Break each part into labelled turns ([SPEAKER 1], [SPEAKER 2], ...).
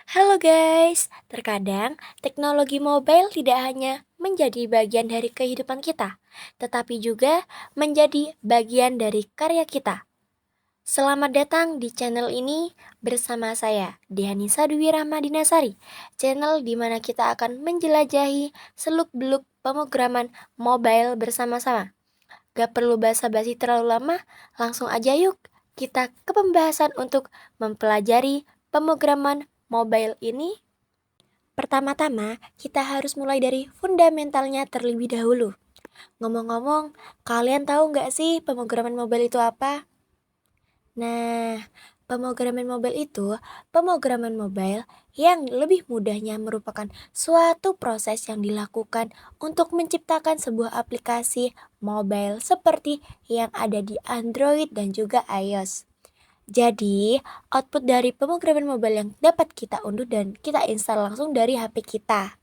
[SPEAKER 1] Halo guys, terkadang teknologi mobile tidak hanya menjadi bagian dari kehidupan kita, tetapi juga menjadi bagian dari karya kita. Selamat datang di channel ini bersama saya, Dianisa Dwi Rahmadinasari, channel di mana kita akan menjelajahi seluk-beluk pemrograman mobile bersama-sama. Gak perlu basa-basi terlalu lama, langsung aja yuk kita ke pembahasan untuk mempelajari pemrograman mobile ini. Pertama-tama, kita harus mulai dari fundamentalnya terlebih dahulu. Ngomong-ngomong, kalian tahu nggak sih pemrograman mobile itu apa? Nah, pemrograman mobile yang lebih mudahnya merupakan suatu proses yang dilakukan untuk menciptakan sebuah aplikasi mobile seperti yang ada di Android dan juga iOS. Jadi, output dari pemrograman mobile yang dapat kita unduh dan kita install langsung dari HP kita.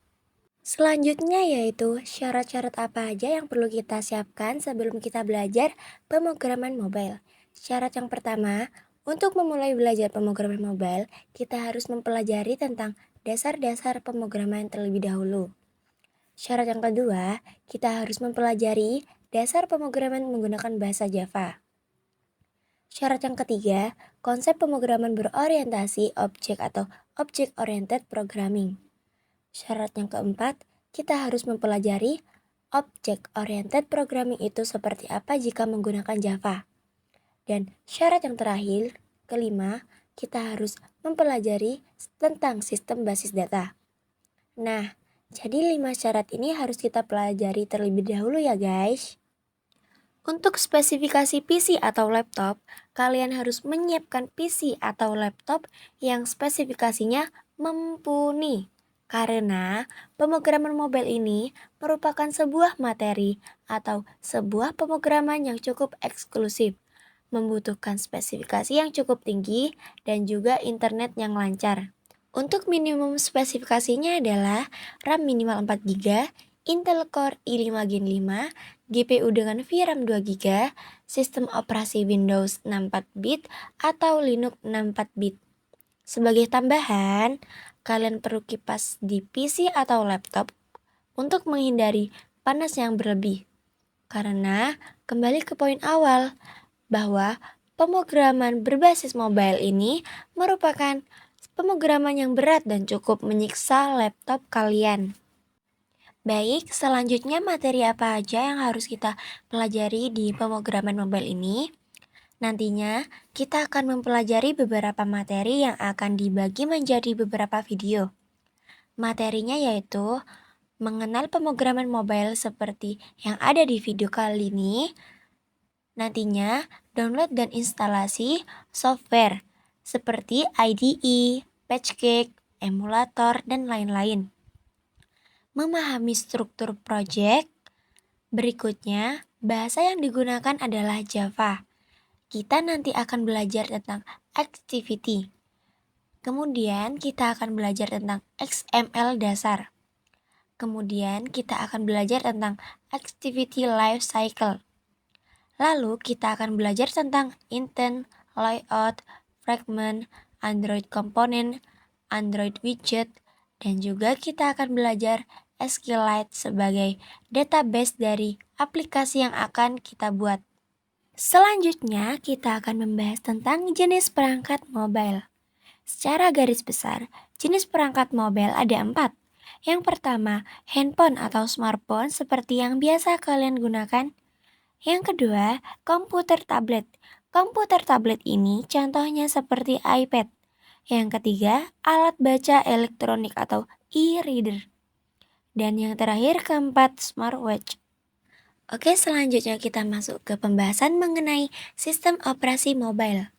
[SPEAKER 1] Selanjutnya yaitu syarat-syarat apa aja yang perlu kita siapkan sebelum kita belajar pemrograman mobile. Syarat yang pertama, untuk memulai belajar pemrograman mobile, kita harus mempelajari tentang dasar-dasar pemrograman terlebih dahulu. Syarat yang kedua, kita harus mempelajari dasar pemrograman menggunakan bahasa Java. Syarat yang ketiga, konsep pemrograman berorientasi objek atau object-oriented programming. Syarat yang keempat, kita harus mempelajari object-oriented programming itu seperti apa jika menggunakan Java. Dan syarat yang terakhir, kelima, kita harus mempelajari tentang sistem basis data. Nah, jadi 5 syarat ini harus kita pelajari terlebih dahulu ya guys. Untuk spesifikasi PC atau laptop, kalian harus menyiapkan PC atau laptop yang spesifikasinya mumpuni. Karena pemrograman mobile ini merupakan sebuah materi atau sebuah pemrograman yang cukup eksklusif, membutuhkan spesifikasi yang cukup tinggi dan juga internet yang lancar. Untuk minimum spesifikasinya adalah RAM minimal 4 GB, Intel Core i5 Gen 5, GPU dengan VRAM 2 GB, sistem operasi Windows 64-bit atau Linux 64-bit. Sebagai tambahan, kalian perlu kipas di PC atau laptop untuk menghindari panas yang berlebih. Karena kembali ke poin awal bahwa pemrograman berbasis mobile ini merupakan pemrograman yang berat dan cukup menyiksa laptop kalian. Baik, selanjutnya materi apa aja yang harus kita pelajari di pemrograman mobile ini? Nantinya, kita akan mempelajari beberapa materi yang akan dibagi menjadi beberapa video. Materinya yaitu mengenal pemrograman mobile seperti yang ada di video kali ini. Nantinya, download dan instalasi software seperti IDE, Patchcake, emulator, dan lain-lain. Memahami struktur project. Berikutnya, bahasa yang digunakan adalah Java. Kita nanti akan belajar tentang activity. Kemudian kita akan belajar tentang XML dasar. Kemudian kita akan belajar tentang activity life cycle. Lalu kita akan belajar tentang intent, layout, fragment, Android component, Android widget, dan juga kita akan belajar SQLite sebagai database dari aplikasi yang akan kita buat. Selanjutnya, kita akan membahas tentang jenis perangkat mobile. Secara garis besar, jenis perangkat mobile ada 4. Yang pertama, handphone atau smartphone seperti yang biasa kalian gunakan. Yang kedua, komputer tablet. Komputer tablet ini contohnya seperti iPad. Yang ketiga, alat baca elektronik atau e-reader. Dan yang terakhir, keempat, smartwatch. Oke, selanjutnya kita masuk ke pembahasan mengenai sistem operasi mobile.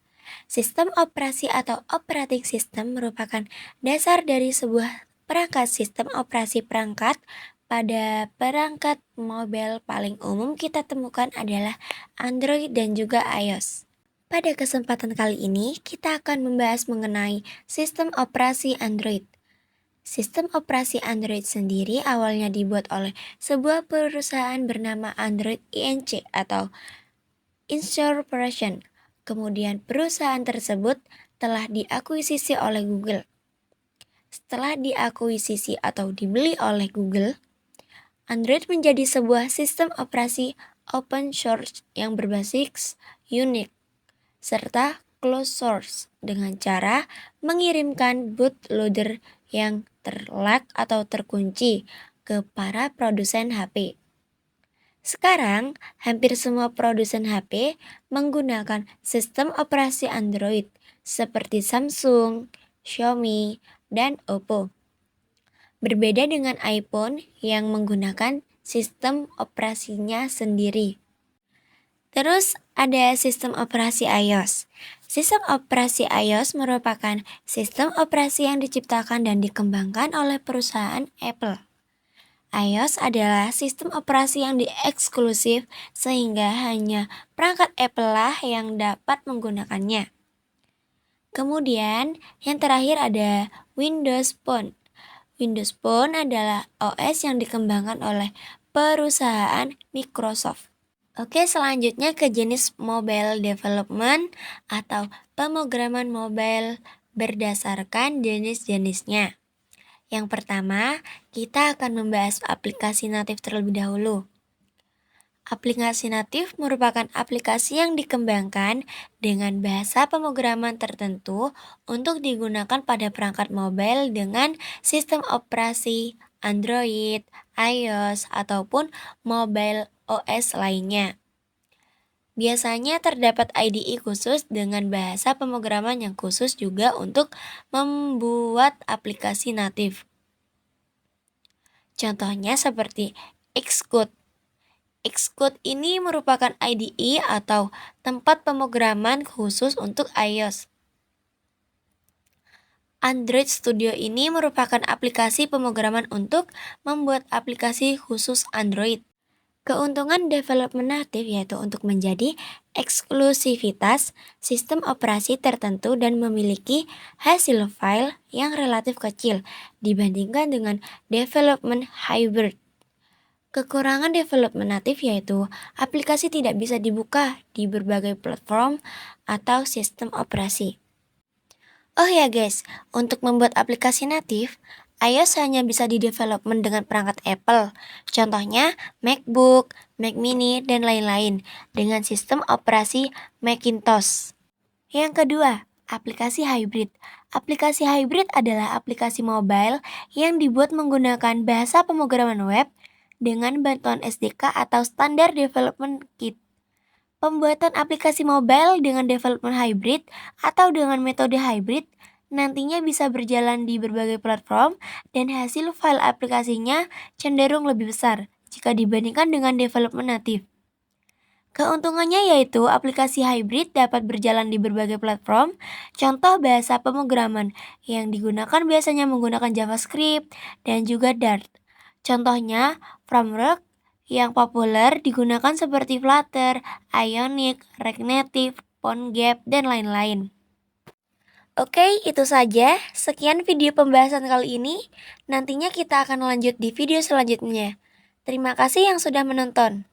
[SPEAKER 1] Sistem operasi atau operating system merupakan dasar dari sebuah perangkat. Sistem operasi perangkat pada perangkat mobile paling umum kita temukan adalah Android dan juga iOS. Pada kesempatan kali ini, kita akan membahas mengenai sistem operasi Android. Sistem operasi Android sendiri awalnya dibuat oleh sebuah perusahaan bernama Android Inc. atau Incorporation. Kemudian perusahaan tersebut telah diakuisisi oleh Google. Setelah diakuisisi atau dibeli oleh Google, Android menjadi sebuah sistem operasi open source yang berbasis Unix serta closed source dengan cara mengirimkan bootloader yang terlock atau terkunci ke para produsen HP. Sekarang, hampir semua produsen HP menggunakan sistem operasi Android seperti Samsung, Xiaomi, dan Oppo. Berbeda dengan iPhone yang menggunakan sistem operasinya sendiri. Terus ada sistem operasi iOS. Sistem operasi iOS merupakan sistem operasi yang diciptakan dan dikembangkan oleh perusahaan Apple. iOS adalah sistem operasi yang eksklusif sehingga hanya perangkat Apple lah yang dapat menggunakannya. Kemudian yang terakhir ada Windows Phone. Windows Phone adalah OS yang dikembangkan oleh perusahaan Microsoft. Oke, selanjutnya ke jenis mobile development atau pemrograman mobile berdasarkan jenis-jenisnya. Yang pertama, kita akan membahas aplikasi natif terlebih dahulu. Aplikasi natif merupakan aplikasi yang dikembangkan dengan bahasa pemrograman tertentu untuk digunakan pada perangkat mobile dengan sistem operasi Android, iOS, ataupun mobile OS lainnya. Biasanya terdapat IDE khusus dengan bahasa pemrograman yang khusus juga untuk membuat aplikasi natif. Contohnya seperti Xcode. Xcode ini merupakan IDE atau tempat pemrograman khusus untuk iOS. Android Studio ini merupakan aplikasi pemrograman untuk membuat aplikasi khusus Android. Keuntungan development natif yaitu untuk menjadi eksklusivitas sistem operasi tertentu dan memiliki hasil file yang relatif kecil dibandingkan dengan development hybrid. Kekurangan development natif yaitu aplikasi tidak bisa dibuka di berbagai platform atau sistem operasi. Oh ya guys, untuk membuat aplikasi natif, iOS hanya bisa di-development dengan perangkat Apple. Contohnya MacBook, Mac Mini, dan lain-lain dengan sistem operasi Macintosh. Yang kedua, aplikasi hybrid. Aplikasi hybrid adalah aplikasi mobile yang dibuat menggunakan bahasa pemrograman web dengan bantuan SDK atau Standard Development Kit. Pembuatan aplikasi mobile dengan development hybrid atau dengan metode hybrid nantinya bisa berjalan di berbagai platform dan hasil file aplikasinya cenderung lebih besar jika dibandingkan dengan development natif. Keuntungannya yaitu aplikasi hybrid dapat berjalan di berbagai platform, contoh bahasa pemrograman yang digunakan biasanya menggunakan JavaScript dan juga Dart. Contohnya, framework yang populer digunakan seperti Flutter, Ionic, React Native, PhoneGap, dan lain-lain. Oke, itu saja. Sekian video pembahasan kali ini. Nantinya kita akan lanjut di video selanjutnya. Terima kasih yang sudah menonton.